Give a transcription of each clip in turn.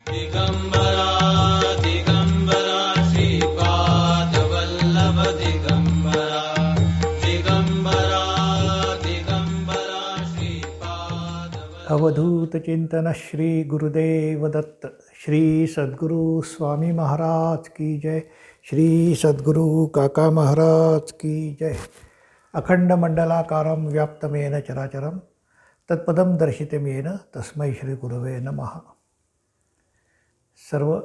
दिगंबरा दिगंबरा श्रीपादवल्लभ दिगंबरा दिगंबरा दिगंबरा श्रीपादवल्लभ। अवधूत चिंतन श्री गुरुदेव दत्त। श्री सद्गुरु स्वामी महाराज की जय। श्री सद्गुरु काका महाराज की जय। अखंड मंडलाकारं व्याप्तमेन चराचरं तत्पदं दर्शितमेन तस्मै श्री गुरुवे नमः। सर्व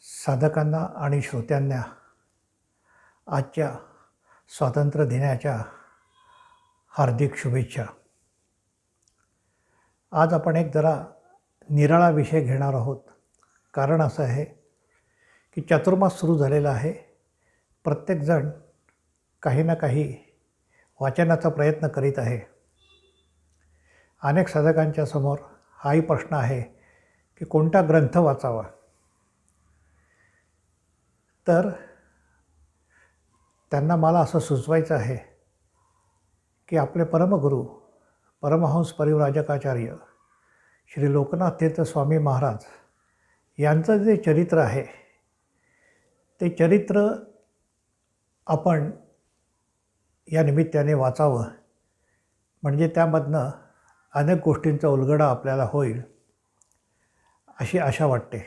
साधकांना आणि श्रोत्यांना आजच्या स्वातंत्र्य दिनाच्या हार्दिक शुभेच्छा। आज आपण एक जरा निराळा विषय घेणार आहोत। कारण असं आहे की चातुर्मास सुरू झालेला आहे। प्रत्येकजण काही ना काही वाचनाचा प्रयत्न करीत आहे। अनेक साधकांच्या समोर हाही प्रश्न आहे की कोणता ग्रंथ वाचावा। तर त्यांना मला असं सुचवायचं आहे की आपले परमगुरू परमहंस परिव्राजकाचार्य श्री लोकनाथ तीर्थ स्वामी महाराज यांचं जे चरित्र आहे ते चरित्र आपण या निमित्ताने वाचावं, म्हणजे त्यामधनं अनेक गोष्टींचा उलगडा आपल्याला होईल अशी आशा वाटते।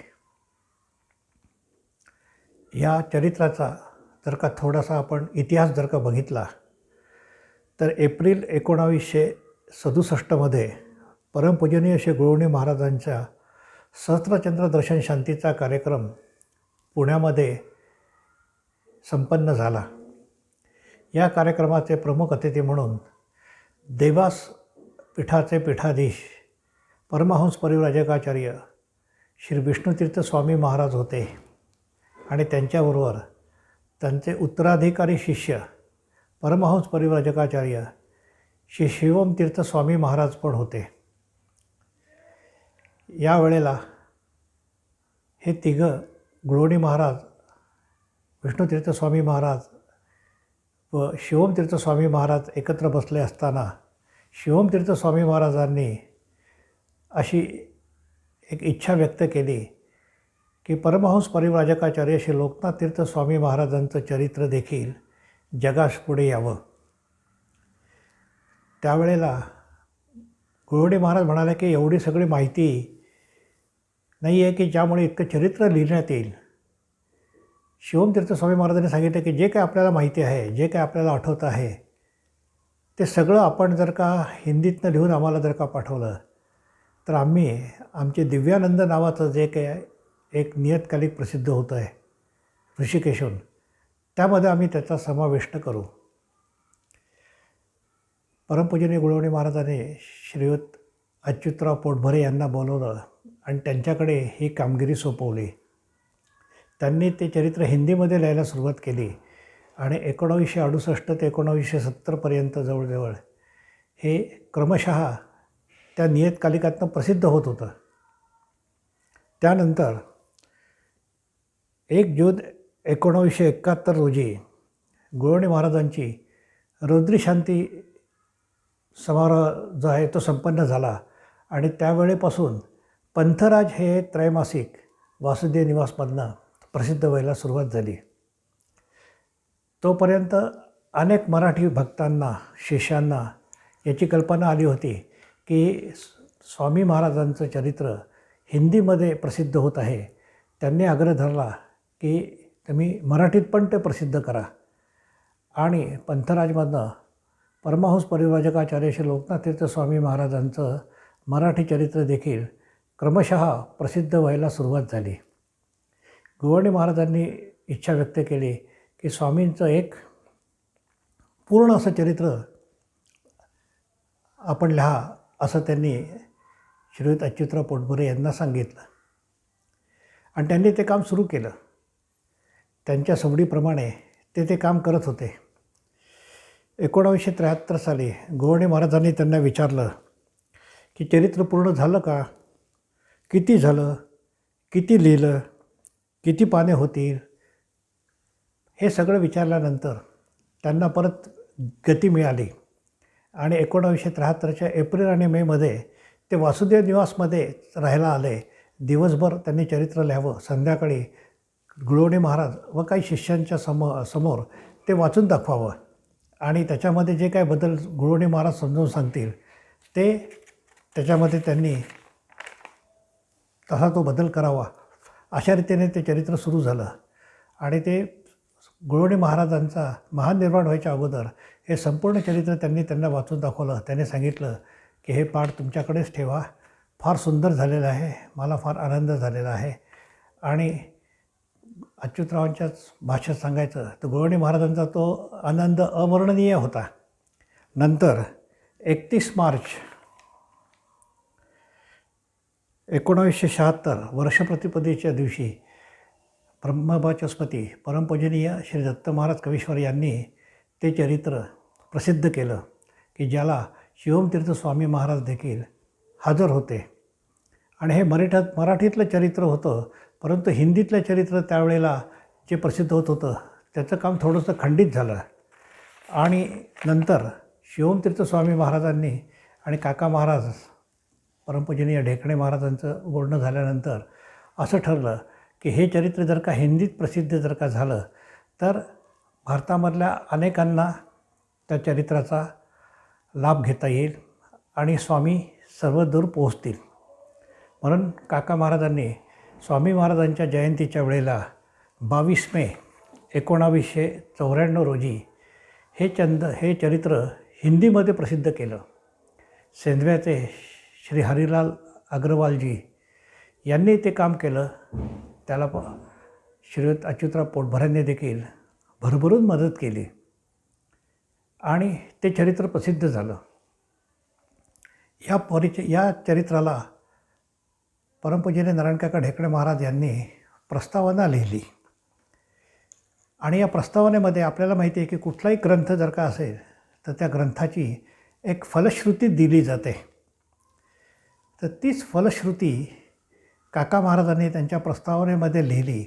या चरित्राचा जर का थोडासा आपण इतिहास जर का बघितला तर एप्रिल 1967 परमपूजनीय श्री गुरुवणी महाराजांच्या सहस्त्रचंद्र दर्शन शांतीचा कार्यक्रम पुण्यामध्ये संपन्न झाला। या कार्यक्रमाचे प्रमुख अतिथी म्हणून देवास पीठाचे पीठाधीश परमहंस परिव्राजकाचार्य श्री विष्णुतीर्थ स्वामी महाराज होते आणि त्यांच्याबरोबर त्यांचे उत्तराधिकारी शिष्य परमहंस परिव्राजकाचार्य श्री शिवम तीर्थ स्वामी महाराज पण होते। यावेळेला हे तिघं गुरुवणी महाराज, विष्णुतीर्थ स्वामी महाराज व शिवम तीर्थ स्वामी महाराज एकत्र बसले असताना शिवम तीर्थ स्वामी महाराजांनी अशी एक इच्छा व्यक्त केली की परमहंस परिव्राजकाचार्य श्री लोकनाथ तीर्थ स्वामी महाराजांचं चरित्र देखील जगास पुढे यावं। त्यावेळेला गुरुवणी महाराज म्हणाले की एवढी सगळी माहिती नाही आहे की ज्यामुळे इतकं चरित्र लिहिण्यात येईल। शिवम तीर्थ स्वामी महाराजांनी सांगितलं की जे काय आपल्याला माहिती आहे, जे काय आपल्याला आठवतं आहे ते सगळं आपण जर का हिंदीतनं लिहून आम्हाला जर का पाठवलं तर आम्ही आमचे दिव्यानंद नावाचं जे काय एक नियतकालिक प्रसिद्ध होतं आहे ऋषिकेशहून, त्यामध्ये आम्ही त्याचा समाविष्ट करू। परमपूजनीय गुरुवणी महाराजांनी श्रीयुत अच्युतराव पोटभरे यांना बोलवलं आणि त्यांच्याकडे ही कामगिरी सोपवली। त्यांनी ते चरित्र हिंदीमध्ये लिहायला सुरुवात केली आणि 1968 ते 1970 जवळजवळ हे क्रमशः त्या नियतकालिकातनं प्रसिद्ध होत होतं। त्यानंतर 1 जून 1971 रोजी गुरुवणी महाराजांची रौद्रीशांती समारोह जो आहे तो संपन्न झाला आणि त्यावेळेपासून पंथराज हे त्रैमासिक वासुदेव निवासमधनं प्रसिद्ध व्हायला सुरुवात झाली। तोपर्यंत अनेक मराठी भक्तांना, शिष्यांना याची कल्पना आली होती की स्वामी महाराजांचं चरित्र हिंदीमध्ये प्रसिद्ध होत आहे। त्यांनी आग्रह धरला की तुम्ही मराठीत पण ते प्रसिद्ध करा आणि पंथराजमधनं परमहंस परिव्राजकाचार्य श्री लोकनाथ तीर्थ स्वामी महाराजांचं मराठी चरित्र देखील क्रमशः प्रसिद्ध व्हायला सुरुवात झाली। गुरुवणी महाराजांनी इच्छा व्यक्त केली की स्वामींचं एक पूर्ण असं चरित्र आपण लिहा, असं त्यांनी श्रीयुत अच्युतराव पोटभरे यांना सांगितलं आणि त्यांनी ते काम सुरू केलं। त्यांच्या सवडीप्रमाणे ते काम करत होते। 1973 साली गुरुवणी महाराजांनी त्यांना विचारलं की चरित्र पूर्ण झालं का, किती झालं, किती लिहिलं, किती पाने होतील, हे सगळं विचारल्यानंतर त्यांना परत गती मिळाली आणि 1973च्या एप्रिल आणि मेमध्ये ते वासुदेव निवासमध्ये राहायला आले, दिवसभर त्यांनी चरित्र लिहावं, संध्याकाळी गुळवणे महाराज व काही शिष्यांच्या समोर ते वाचून दाखवावं आणि त्याच्यामध्ये जे काय बदल गुळवणे महाराज समजावून सांगतील ते त्याच्यामध्ये त्यांनी तसा तो बदल करावा, अशा रीतीने ते चरित्र सुरू झालं. आणि ते गुळवणे महाराजांचा महानिर्वाण व्हायच्या अगोदर हे संपूर्ण चरित्र त्यांना वाचून दाखवलं. त्यांनी सांगितलं की हे पाठ तुमच्याकडेच ठेवा, फार सुंदर झालेलं आहे, मला फार आनंद झालेला आहे. आणि अच्युतरावांच्याच भाषेत सांगायचं तर गुळवणे महाराजांचा तो आनंद अवर्णनीय होता. नंतर 31 मार्च 1976 वर्षप्रतिपदेच्या दिवशी ब्रह्मवाचस्पती परमपूजनीय श्री दत्त महाराज कवीश्वर यांनी ते चरित्र प्रसिद्ध केलं की ज्याला शिवमतीर्थ स्वामी महाराज देखील हजर होते. आणि हे मराठीतलं चरित्र होतं, परंतु हिंदीतलं चरित्र त्यावेळेला जे प्रसिद्ध होत होतं त्याचं काम थोडंसं खंडित झालं. आणि नंतर शिवमतीर्थ स्वामी महाराजांनी आणि काका महाराज परमपूजनीय ढेकणे महाराजांचं बोलणं झाल्यानंतर असं ठरलं की हे चरित्र जर का हिंदीत प्रसिद्ध जर का झालं तर भारतामधल्या अनेकांना त्या चरित्राचा लाभ घेता येईल आणि स्वामी सर्वदूर पोहोचतील. म्हणून काका महाराजांनी स्वामी महाराजांच्या जयंतीच्या वेळेला 22 मे 1994 रोजी हे चरित्र हिंदीमध्ये प्रसिद्ध केलं. सेंधव्याचे श्री हरिलाल अग्रवालजी यांनी ते काम केलं. त्याला श्रीयुत अच्युतराव पोटभरेंनी देखील भरभरून मदत केली आणि ते चरित्र प्रसिद्ध झालं. या चरित्राला परमपूजनीय नारायणकाका ढेकणे महाराज यांनी प्रस्तावना लिहिली. आणि या प्रस्तावनेमध्ये आपल्याला माहिती आहे की कुठलाही ग्रंथ जर का असेल तर त्या ग्रंथाची एक फलश्रुती दिली जाते. तर तीच फलश्रुती काका महाराजांनी त्यांच्या प्रस्तावनेमध्ये लिहिली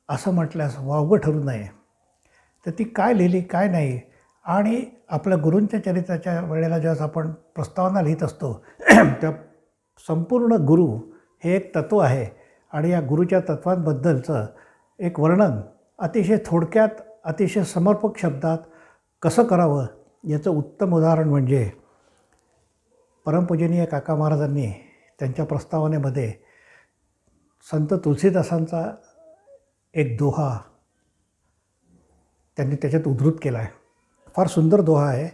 असं म्हटल्यास वावगं ठरू नये. तर ती काय लिहिली काय नाही, आणि आपल्या गुरूंच्या चरित्राच्या वेळेला जेव्हा आपण प्रस्तावना लिहित असतो त्या संपूर्ण गुरु हे एक तत्त्व आहे आणि या गुरुच्या तत्वांबद्दलचं एक वर्णन अतिशय थोडक्यात अतिशय समर्पक शब्दात कसं करावं याचं उत्तम उदाहरण म्हणजे परमपूजनीय काका महाराजांनी त्यांच्या प्रस्तावनेमध्ये संत तुलसीदासांचा एक दोहा त्यांनी त्याच्यात उद्धृत केला आहे. फार सुंदर दोहा आहे.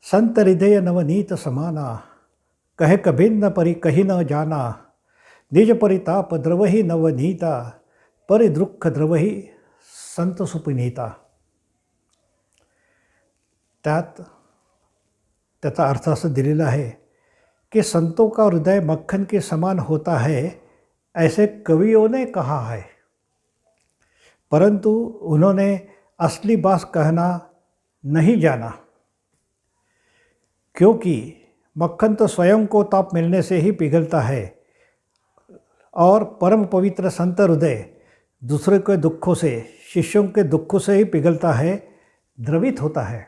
संत हृदय नवनीत समाना, कहे कभी न परी कही न जाना, निज परिताप द्रवही नवनीता, परिदुःख द्रवही संत सुपुनीता. त्याचा अर्थ असं दिलेला आहे कि संतों का हृदय मक्खन के समान होता है ऐसे कवियों ने कहा है, परंतु उन्होंने असली बात कहना नहीं जाना, क्योंकि मक्खन तो स्वयं को ताप मिलने से ही पिघलता है और परम पवित्र संत हृदय दूसरे के दुखों से, शिष्यों के दुखों से ही पिघलता है, द्रवित होता है.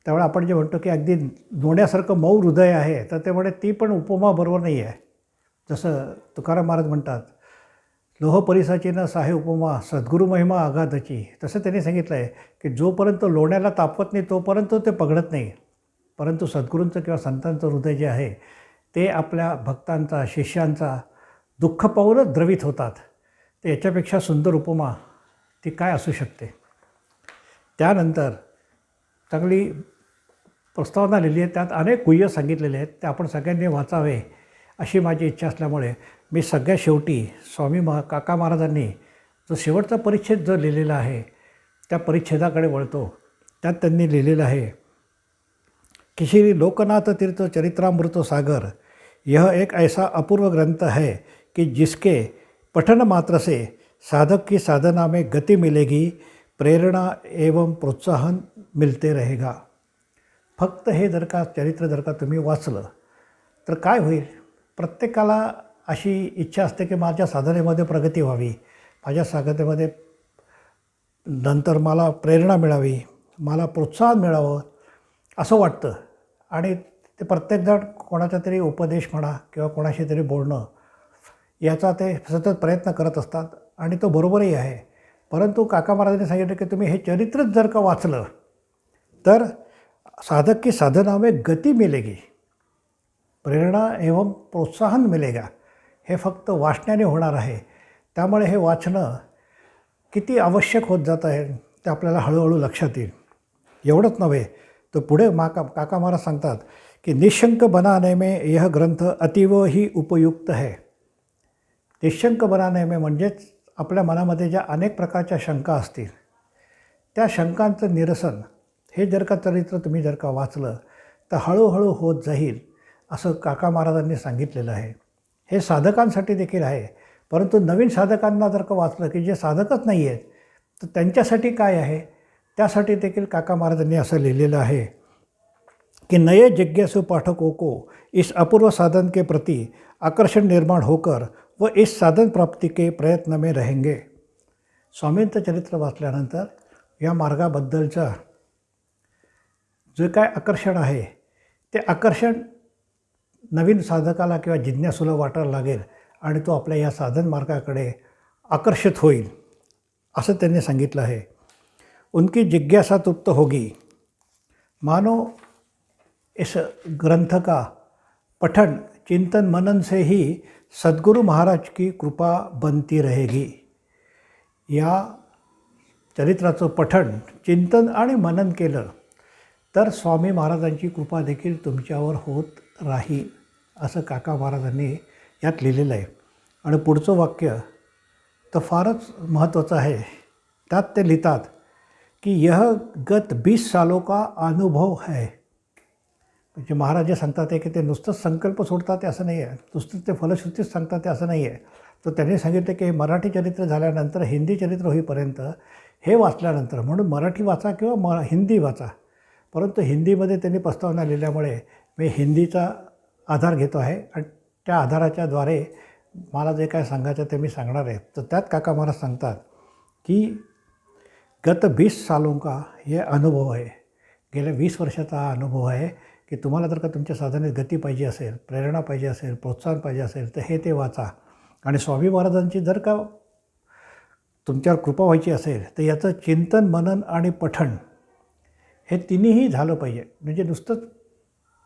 त्यामुळे आपण जे म्हणतो की अगदी लोण्यासारखं मऊ हृदय आहे, तर ते म्हणे ती पण उपमा बरोबर नाही आहे. जसं तुकाराम महाराज म्हणतात, लोह परिसाची न साहे उपमा, सद्गुरु महिमा आघातची. तसं त्यांनी सांगितलं आहे की जोपर्यंत लोण्याला तापत नाही तोपर्यंत ते पगडत नाही, परंतु सद्गुरूंचं किंवा संतांचं हृदय जे आहे ते आपल्या भक्तांचा शिष्यांचा दुःख पाहूनच द्रवित होतात. तर याच्यापेक्षा सुंदर उपमा ती काय असू शकते. त्यानंतर चांगली प्रस्तावना लिहिली आहे, त्यात अनेक गुह्य सांगितलेले आहेत, ते आपण सगळ्यांनी वाचावे अशी माझी इच्छा असल्यामुळे मी सगळ्यात शेवटी काका महाराजांनी जो शेवटचा परिच्छेद जो लिहिलेला आहे त्या परिच्छेदाकडे वळतो. त्यात त्यांनी लिहिलेलं आहे कि श्री लोकनाथ तीर्थ चरित्रामृत सागर यह एक ऐसा अपूर्व ग्रंथ है कि जिसके पठन मात्र से साधक की साधना में गति मिलेगी, प्रेरणा एवं प्रोत्साहन मिलते रहेगा. फक्त हे जर का चरित्र जर का तुम्ही वाचलं तर काय होईल, प्रत्येकाला अशी इच्छा असते की माझ्या साधनेमध्ये प्रगती व्हावी, माझ्या साधनेमध्ये नंतर मला प्रेरणा मिळावी, मला प्रोत्साहन मिळावं असं वाटतं. आणि ते प्रत्येकजण कोणाचा तरी उपदेश म्हणा किंवा कोणाशी तरी बोलणं याचा ते सतत प्रयत्न करत असतात आणि तो बरोबरही आहे. परंतु काका महाराजांनी सांगितलं की तुम्ही हे चरित्रच जर का वाचलं तर साधक की साधना में गती मिलेगी, प्रेरणा एवं प्रोत्साहन मिलेगा. हे फक्त वाचण्याने होणार आहे. त्यामुळे हे वाचणं किती आवश्यक होत जात आहे ते आपल्याला हळूहळू लक्षात येईल. एवढंच नव्हे तर पुढे काका महाराज सांगतात कि निशंक बनाने में यह ग्रंथ अतीव ही उपयुक्त है. निशंक बनाने में म्हणजेच आपल्या मनामध्ये ज्या अनेक प्रकारच्या शंका असतील त्या शंकांचं निरसन हे जर का चरित्र तुम्ही जर का वाचलं तर हळूहळू होत जाईल असं काका महाराजांनी सांगितलेलं आहे. हे साधकांसाठी देखील आहे. परंतु नवीन साधकांना जर का वाचलं की जे साधकच नाही आहेत तर त्यांच्यासाठी काय आहे त्यासाठी देखील काका महाराजांनी असं लिहिलेलं आहे कि नए जिज्ञासु पाठकों को इस अपूर्व साधन के प्रति आकर्षण निर्माण होकर व इस साधन प्राप्ति के प्रयत्न में रहेंगे. स्वामींचं चरित्र वाचल्यानंतर या मार्गाबद्दलचं जे काय आकर्षण आहे ते आकर्षण नवीन साधकाला किंवा जिज्ञासूला वाटायला लागेल आणि तो आपल्या या साधन मार्गाकडे आकर्षित होईल असं त्यांनी सांगितलं आहे. उनकी जिज्ञासा तृप्त होगी. मानो इस ग्रंथ का पठन चिंतन मनन से ही सद्गुरु महाराज की कृपा बनती रहेगी. या चरित्राचं पठण चिंतन आणि मनन केलं तर स्वामी महाराजांची कृपा देखील तुमच्यावर होत राहील असं काका महाराजांनी यात लिहिलेलं आहे. आणि पुढचं वाक्य तर फारच महत्त्वाचं आहे. त्यात ते लिहितात की यह गत 20 सालों का अनुभव है. म्हणजे महाराज जे सांगतात आहे की ते नुसतंच संकल्प सोडतात ते असं नाही आहे, नुसतंच ते फलश्रुतीच सांगतात ते असं नाही आहे. तर त्यांनी सांगितलं की मराठी चरित्र झाल्यानंतर हिंदी चरित्र होईपर्यंत हे वाचल्यानंतर म्हणून मराठी वाचा किंवा हिंदी वाचा. परंतु हिंदीमध्ये त्यांनी प्रस्तावना लिहिल्यामुळे मी हिंदीचा आधार घेतो आहे आणि त्या आधाराच्याद्वारे मला जे काय सांगायचं ते मी सांगणार आहे. तर त्यात काका महाराज सांगतात की गत 20 सालों का ये अनुभव आहे. गेल्या 20 वर्षाचा हा अनुभव आहे की तुम्हाला जर का तुमच्या साधनेत गती पाहिजे असेल, प्रेरणा पाहिजे असेल, प्रोत्साहन पाहिजे असेल तर हे ते वाचा. आणि स्वामी महाराजांची जर का तुमच्यावर कृपा व्हायची असेल तर याचं चिंतन मनन आणि पठण हे तिन्हीही झालं पाहिजे. म्हणजे नुसतंच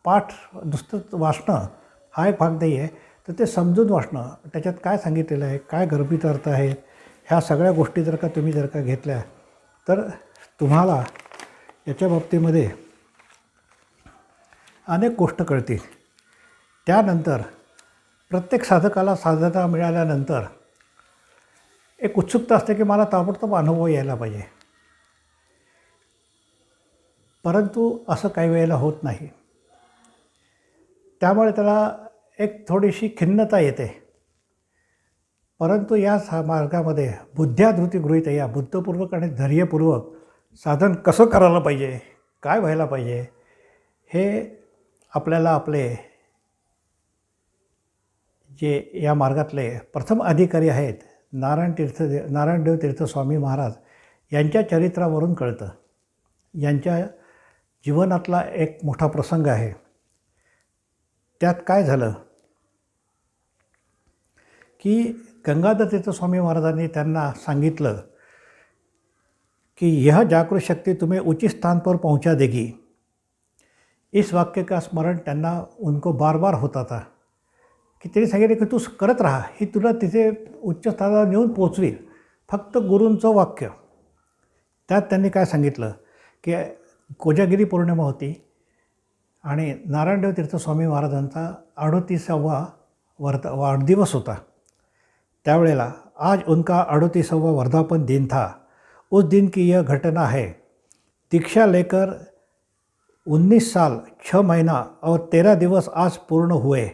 पाठ नुसतंच वाचणं हा एक भाग नाही आहे, तर ते समजून वाचणं, त्याच्यात काय सांगितलेलं आहे, काय गर्भित अर्थ आहेत, ह्या सगळ्या गोष्टी जर का तुम्ही जर का घेतल्या तर तुम्हाला याच्या बाबतीमध्ये अनेक गोष्ट कळतील. त्यानंतर प्रत्येक साधकाला साधना मिळाल्यानंतर एक उत्सुकता असते की मला ताबडतोब अनुभव यायला पाहिजे. परंतु असं काही वेळेला होत नाही. त्यामुळे त्याला एक थोडीशी खिन्नता येते. परंतु या मार्गामध्ये बुद्ध्याधृती गृहीत या बुद्धपूर्वक आणि धैर्यपूर्वक साधन कसं करायला पाहिजे, काय व्हायला पाहिजे हे आपल्याला आपले जे या मार्गातले प्रथम अधिकारी आहेत नारायणदेव तीर्थ स्वामी महाराज यांच्या चरित्रावरून कळतं. यांच्या जीवनातला एक मोठा प्रसंग आहे. त्यात काय झालं की गंगाधर तीर्थ स्वामी महाराजांनी त्यांना सांगितलं कि यह जागृत शक्ति तुम्हें उचित स्थान पर पहुंचा देगी. इस वाक्य का स्मरण त्यांना उनको बार बार होता था की त्यांनी सांगितलं की तू करत राहा, ही तुला तिथे उच्च स्थानाला नेऊन पोचवील. फक्त गुरूंचं वाक्य. त्यात त्यांनी काय सांगितलं की कोजागिरी पौर्णिमा होती आणि नारायणदेव तीर्थ स्वामी महाराजांचा 38वा वाढदिवस होता. त्यावेळेला आज उनका 38वां वर्धापन दिन था. उस दिन की यह घटना है. दीक्षा लेकर 19 साल 6 महीना और 13 दिवस आज पूर्ण हुए.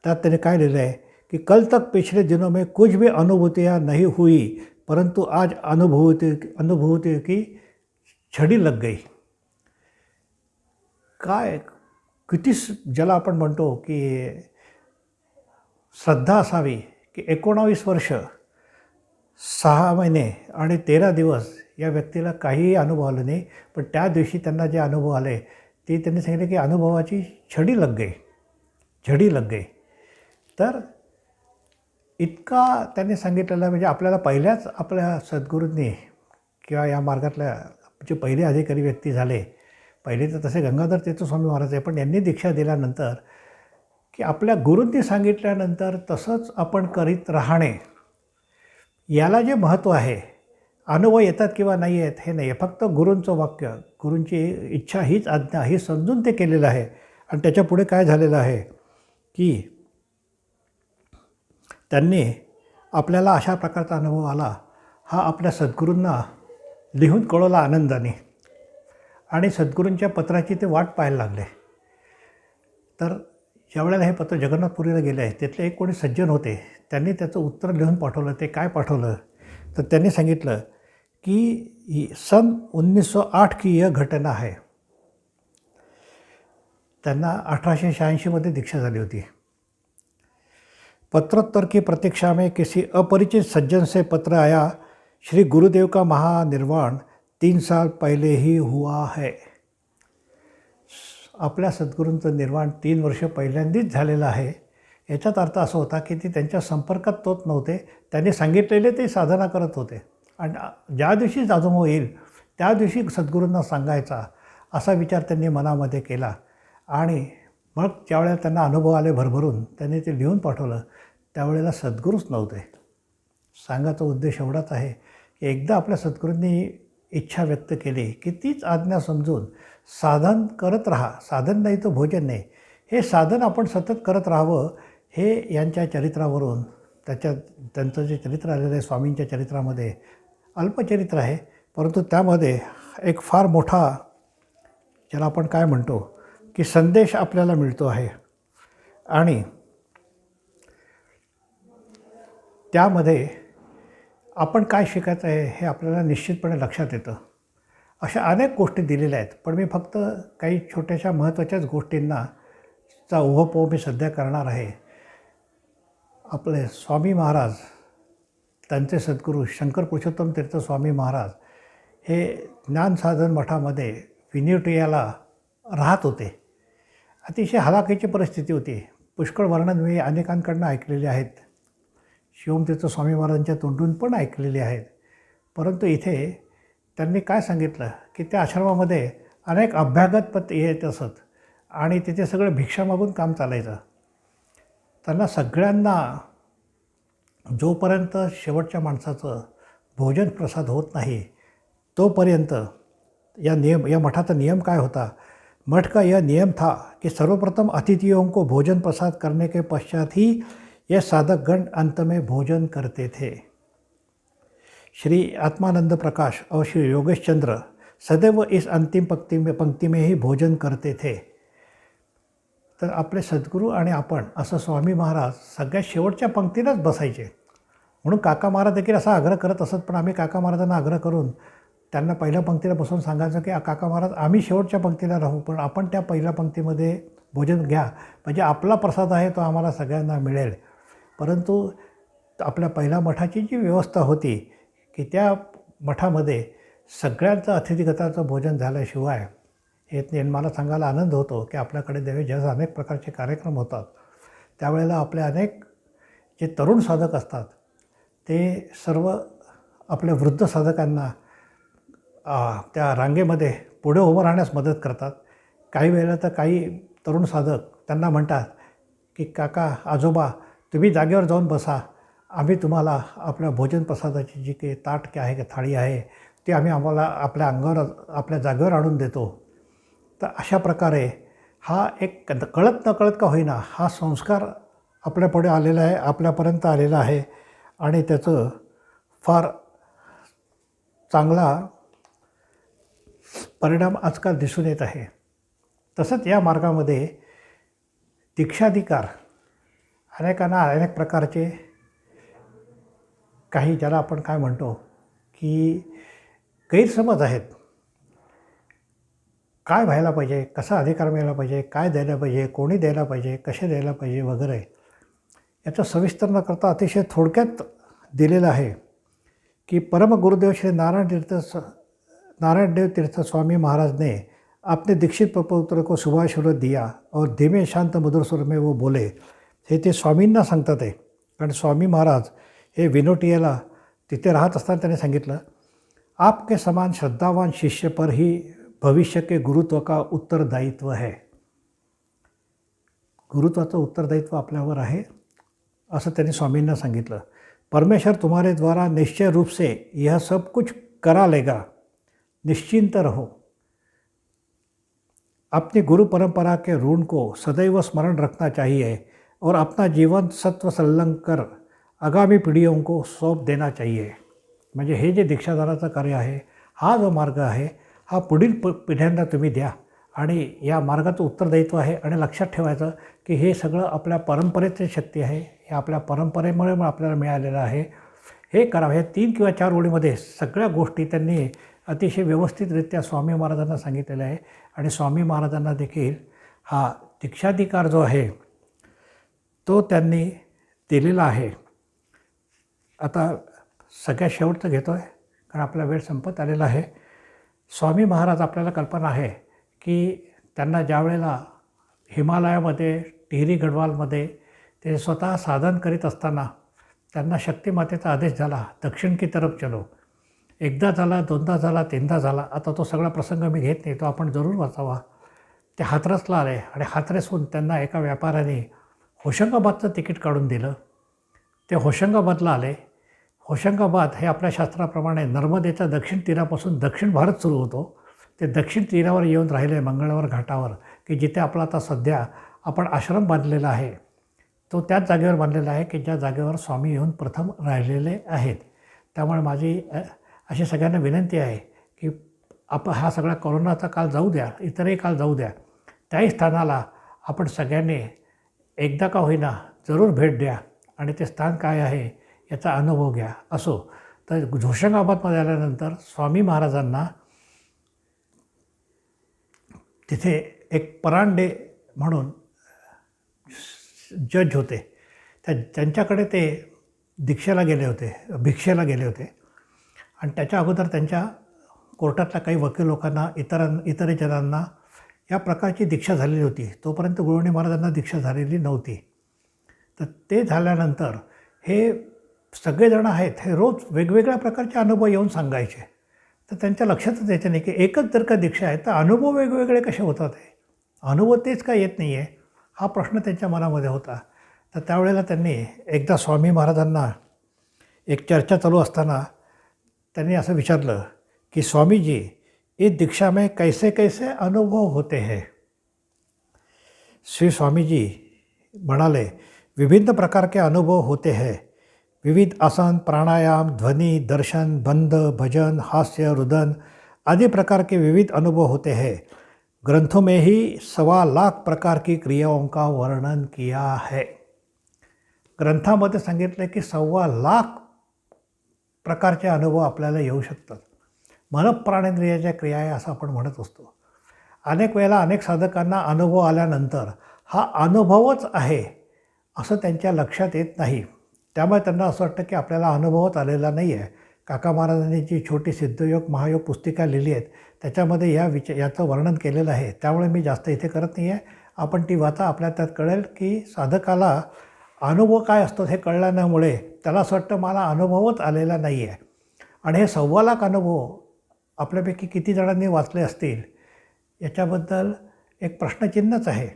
त्यात त्याने काय लिहिलं आहे कि कल तक पिछले दिनों में कुछ भी अनुभूतियाँ नहीं हुई, परंतु आज अनुभूति की छडी लग गई. काय किती ज्याला आपण म्हणतो की श्रद्धा असावी की 19 वर्ष 6 महिने आणि 13 दिवस या व्यक्तीला काहीही अनुभव आले नाही, पण त्या दिवशी त्यांना जे अनुभव आले ती त्यांनी सांगितलं की अनुभवाची छडी लग गई, झडी लग गई. तर इतका त्यांनी सांगितलेलं म्हणजे आपल्याला पहिल्याच आपल्या सद्गुरूंनी किंवा या मार्गातल्या जे पहिले अधिकारी व्यक्ती झाले, पहिले तर तसे गंगाधर तीर्थस्वामी महाराज आहे, पण यांनी दीक्षा दिल्यानंतर की आपल्या गुरूंनी सांगितल्यानंतर तसंच आपण करीत राहणे, याला जे महत्त्व आहे. अनुभव येतात किंवा नाही येत हे नाही आहे, फक्त गुरूंचं वाक्य, गुरूंची इच्छा, हीच आज्ञा, ही समजून ते केलेलं आहे. आणि त्याच्यापुढे काय झालेलं आहे की त्यांनी आपल्याला अशा प्रकारचा अनुभव आला, हा आपल्या सद्गुरूंना लिहून कळवला आनंदाने. आणि सद्गुरूंच्या पत्राची ते वाट पाहायला लागले. तर ज्यावेळेला हे पत्र जगन्नाथपुरीला गेले आहे, तिथले एक कोणी सज्जन होते, त्यांनी त्याचं उत्तर लिहून पाठवलं. ते काय पाठवलं तर त्यांनी सांगितलं की सन 1908 की यह घटना है. त्यांना 1886 दीक्षा झाली होती. पत्रोत्तर की प्रतीक्षा में किसी अपरिचित सज्जन से पत्र आया, श्री गुरुदेव का महानिर्वाण 3 साल पहले ही हुआ है. आपल्या सद्गुरूंचं निर्वाण 3 वर्ष पहिल्यांदाच झालेलं आहे. याच्यात अर्थ असा होता की ते त्यांच्या संपर्कात तोच नव्हते, त्यांनी सांगितलेले ते साधना करत होते. आणि ज्या दिवशी अनुभव येईल त्या दिवशी सद्गुरूंना सांगायचा, असा विचार त्यांनी मनामध्ये केला. आणि मग ज्यावेळेला त्यांना अनुभव आले भरभरून, त्यांनी ते लिहून पाठवलं. त्यावेळेला सद्गुरूच नव्हते. सांगायचा उद्देश एवढाच आहे की एकदा आपल्या सद्गुरूंनी इच्छा व्यक्त केली की तीच आज्ञा समजून साधन करत राहा. साधन नाही तर भोजन नाही, हे साधन आपण सतत करत राहावं. हे यांच्या चरित्रावरून, त्यांचं जे चरित्र आलेलं आहे स्वामींच्या चरित्रामध्ये, अल्पचरित्र आहे, परंतु त्यामध्ये एक फार मोठा, ज्याला आपण काय म्हणतो की संदेश आपल्याला मिळतो आहे. आणि त्यामध्ये आपण काय शिकायचं आहे हे आपल्याला निश्चितपणे लक्षात येतं. अशा अनेक गोष्टी दिलेल्या आहेत, पण मी फक्त काही छोट्याशा महत्त्वाच्याच गोष्टींचा उहापोह मी सध्या करणार आहे. आपले स्वामी महाराज, त्यांचे सद्गुरू शंकर पुरुषोत्तम तीर्थ स्वामी महाराज हे ज्ञानसाधन मठामध्ये विनिवटियाला राहत होते. अतिशय हलाखीची परिस्थिती होती. पुष्कळ वर्णन मी अनेकांकडून ऐकलेले आहेत, शिवमतीर्थ स्वामी महाराजांच्या तोंडून पण ऐकलेले आहेत. परंतु इथे त्यांनी काय सांगितलं की त्या आश्रमामध्ये अनेक अभ्यागत येत असत आणि तिथे सगळं भिक्षा मागून काम चालायचं. त्यांना सगळ्यांना जोपर्यंत शेवटच्या माणसाचं भोजन प्रसाद होत नाही तोपर्यंत, या मठाचा नियम काय होता, मठ का यह नियम था कि सर्वप्रथम अतिथियों को भोजन प्रसाद करने के पश्चात ही यह साधकगण अंत में भोजन करते थे. श्री आत्मानंद प्रकाश और श्री योगेश चंद्र सदैव इस अंतिम पंक्ति में ही भोजन करते थे. तर आपले सद्गुरू आणि आपण असं स्वामी महाराज सगळ्यात शेवटच्या पंक्तीलाच बसायचे. म्हणून काका महाराज देखील असा आग्रह करत असत, पण आम्ही काका महाराजांना आग्रह करून त्यांना पहिल्या पंक्तीला बसून सांगायचं की काका महाराज आम्ही शेवटच्या पंक्तीला राहू, पण आपण त्या पहिल्या पंक्तीमध्ये भोजन घ्या, म्हणजे आपला प्रसाद आहे तो आम्हाला सगळ्यांना मिळेल. परंतु आपल्या पहिल्या मठाची जी व्यवस्था होती की त्या मठामध्ये सगळ्यांचं अतिथीगताचं भोजन झाल्याशिवाय हे मला सांगायला आनंद होतो की आपल्याकडे जसं अनेक प्रकारचे कार्यक्रम होतात, त्यावेळेला आपले अनेक जे तरुण साधक असतात ते सर्व आपल्या वृद्ध साधकांना त्या रांगेमध्ये पुढे उभं राहण्यास मदत करतात. काही वेळेला तर काही तरुण साधक त्यांना म्हणतात की काका आजोबा तुम्ही जागेवर जाऊन बसा, आम्ही तुम्हाला आपल्या भोजन प्रसादाची जी काही ताट आहे, थाळी आहे, ती आम्हाला आपल्या अंगावर, आपल्या जागेवर आणून देतो. तर अशा प्रकारे हा एक कळत नकळत का होईना हा संस्कार आपल्यापुढे आलेला आहे, आपल्यापर्यंत आलेला आहे आणि त्याचं फार चांगला परिणाम आजकाल दिसून येत आहे. तसंच या मार्गामध्ये दीक्षाधिकार अनेकांना अनेक प्रकारचे, काही ज्याला आपण काय म्हणतो की गैरसमज आहेत. काय व्हायला पाहिजे, कसा अधिकार मिळाला पाहिजे, काय द्यायला पाहिजे, कोणी द्यायला पाहिजे, कसे द्यायला पाहिजे वगैरे, याचं सविस्तर न करता अतिशय थोडक्यात दिलेलं आहे की परम गुरुदेव श्री नारायणदेव तीर्थ स्वामी महाराज ने आपने दीक्षित प्रपौत्र को शुभाशीर्वाद दिया और धीमे शांत मधुर स्वर में वो बोले. हे ते स्वामींना सांगतात आहे. कारण स्वामी महाराज हे विनोटियाला तिथे राहत असताना त्याने सांगितलं, आपके समान श्रद्धावान शिष्य पर ही भविष्य के गुरुत्व का उत्तरदायित्व है. गुरुत्वाचं उत्तरदायित्व आपल्यावर आहे असं त्यांनी स्वामींना सांगितलं. परमेश्वर तुम्हारे द्वारा निश्चय रूप से यह सब कुछ करा लेगा, निश्चिंत रहो. अपनी गुरु परंपरा के ऋण को सदैव स्मरण रखना चाहिए और अपना जीवन सत्व संलग्न कर आगामी पिढियों को सौंप देना चाहिए. म्हणजे हे जे दीक्षादानाचं कार्य आहे, हा जो मार्ग आहे, हा पुढील पिढ्यांना तुम्ही द्या आणि या मार्गाचं उत्तरदायित्व आहे. आणि लक्षात ठेवायचं की हे सगळं आपल्या परंपरेची शक्ती आहे, हे आपल्या परंपरेमुळे आपल्याला मिळालेलं आहे. हे करावं. हे 3 किंवा 4 ओळीमध्ये सगळ्या गोष्टी त्यांनी अतिशय व्यवस्थितरित्या स्वामी महाराजांना सांगितलेलं आहे. आणि स्वामी महाराजांना देखील हा दीक्षाधिकार जो आहे तो त्यांनी दिलेला आहे. आता सगळ्यात शेवटचं घेतो आहे कारण आपला वेळ संपत आलेला आहे. स्वामी महाराज आपल्याला कल्पना आहे की त्यांना ज्या वेळेला हिमालयामध्ये टिहरी गढवालमध्ये ते स्वतः साधन करीत असताना त्यांना शक्तिमातेचा आदेश झाला, दक्षिण की तरफ चलो. एकदा झाला, दोनदा झाला, तीनदा झाला. आता तो सगळा प्रसंग मी घेत नाही, तो आपण जरूर वाचावा. ते हाथरसला आले आणि हाथरसहून त्यांना एका व्यापाऱ्याने होशंगाबादचं तिकीट काढून दिलं. ते होशंगाबादला आले. होशंगाबाद हे आपल्या शास्त्राप्रमाणे नर्मदेच्या दक्षिण तीरापासून दक्षिण भारत सुरू होतो. ते दक्षिण तीरावर येऊन राहिले मंगळवार घाटावर, की जिथे आपला आता सध्या आपण आश्रम बांधलेला आहे तो त्याच जागेवर बांधलेला आहे की ज्या जागेवर स्वामी येऊन प्रथम राहिलेले आहेत. त्यामुळे माझी अशी सगळ्यांना विनंती आहे की हा सगळा कोरोनाचा काळ जाऊ द्या, इतरही काळ जाऊ द्या, त्याही स्थानाला आपण सगळ्यांनी एकदा का होईना जरूर भेट द्या आणि ते स्थान काय आहे याचा अनुभव घ्या. असो तर होशंगाबादमध्ये आल्यानंतर स्वामी महाराजांना तिथे एक परांडे म्हणून जज होते, त्यांच्याकडे ते भिक्षेला गेले होते. आणि त्याच्या अगोदर त्यांच्या कोर्टातल्या काही वकील लोकांना इतर जणांना या प्रकारची दीक्षा झालेली होती. तोपर्यंत गुरुवाणी महाराजांना दीक्षा झालेली नव्हती. तर ते झाल्यानंतर हे सगळेजण आहेत, हे रोज वेगवेगळ्या प्रकारचे अनुभव येऊन सांगायचे. तर त्यांच्या लक्षातच यायचं नाही की एकच जर का दीक्षा आहे तर अनुभव वेगवेगळे कसे होतात. हे अनुभव तेच का येत नाही आहे हा प्रश्न त्यांच्या मनामध्ये होता. तर त्यावेळेला त्यांनी एकदा स्वामी महाराजांना एक चर्चा चालू असताना त्यांनी असं विचारलं कि स्वामी जी, इस दीक्षा में कैसे कैसे अनुभव होते हैं. श्री स्वामी जी म्हणाले, विभिन्न प्रकार के अनुभव होते हैं. विविध आसन, प्राणायाम, ध्वनि, दर्शन, बंद, भजन, हास्य, रुदन आदि प्रकार के विविध अनुभव होते हैं. ग्रंथों में ही 1.25 लाख प्रकार की क्रियाओं का वर्णन किया है. ग्रंथामध्ये सांगितलं की 1.25 लाख प्रकारचे अनुभव आपल्याला येऊ शकतात. मनप्राणेंद्रियाच्या क्रिया आहे असं आपण म्हणत असतो. अनेक वेळेला अनेक साधकांना अनुभव आल्यानंतर हा अनुभवच आहे असं त्यांच्या लक्षात येत नाही. त्यामुळे त्यांना असं वाटतं की आपल्याला अनुभवच आलेला नाही आहे. काका महाराजांनी जी छोटी सिद्धयोग महायोग पुस्तिका लिहिली आहेत त्याच्यामध्ये याचं वर्णन केलेलं आहे. त्यामुळे मी जास्त इथे करत नाही आहे. आपण ती वाचा, आपल्या त्यात कळेल की साधकाला अनुभव काय असतो हे कळल्यामुळे त्याला असं वाटतं मला अनुभवच आलेला नाही आहे. आणि हे 1.25 लाख अनुभव आपल्यापैकी किती जणांनी वाचले असतील याच्याबद्दल एक प्रश्नचिन्हच आहे.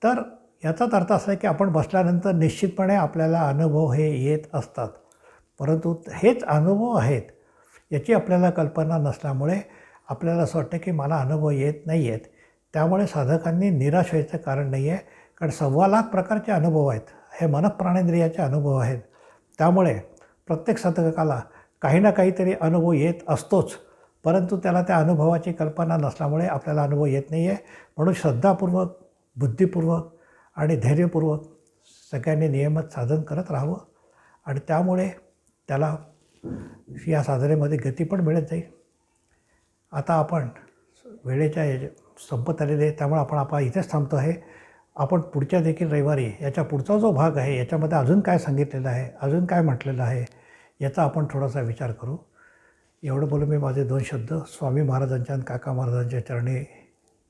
तर याचाच अर्थ असा आहे की आपण बसल्यानंतर निश्चितपणे आपल्याला अनुभव हे येत असतात, परंतु हेच अनुभव आहेत याची आपल्याला कल्पना नसल्यामुळे आपल्याला असं वाटतं की मला अनुभव येत नाही आहेत. त्यामुळे साधकांनी निराश व्हायचं कारण नाही आहे. कारण 1.25 लाख प्रकारचे अनुभव आहेत, हे मनप्राणेंद्रियाचे अनुभव आहेत. त्यामुळे प्रत्येक साधकाला काही ना काहीतरी अनुभव येत असतोच, परंतु त्याला त्या अनुभवाची कल्पना नसल्यामुळे आपल्याला अनुभव येत नाही आहे. म्हणून श्रद्धापूर्वक, बुद्धिपूर्वक आणि धैर्यपूर्वक सगळ्यांनी नियमित साधन करत राहावं आणि त्यामुळे त्याला या साधनेमध्ये गती पण मिळत जाईल. आता आपण वेळेच्या संपत आलेले आहे, त्यामुळे आपण इथेच थांबतो आहे. आपण पुढच्या देखील रविवारी याच्या पुढचा जो भाग आहे याच्यामध्ये अजून काय सांगितलेलं आहे, अजून काय म्हटलेलं आहे याचा आपण थोडासा विचार करू. एवढं बोलून मी माझे 2 शब्द स्वामी महाराजांच्या आणि काका महाराजांच्या चरणी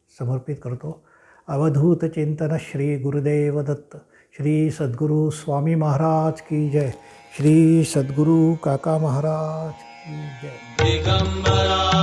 समर्पित करतो. अवधूत चिंतन श्री गुरुदेव दत्त. श्री सद्गुरू स्वामी महाराज की जय. श्री सद्गुरू काका महाराज की जय. दिगंबरा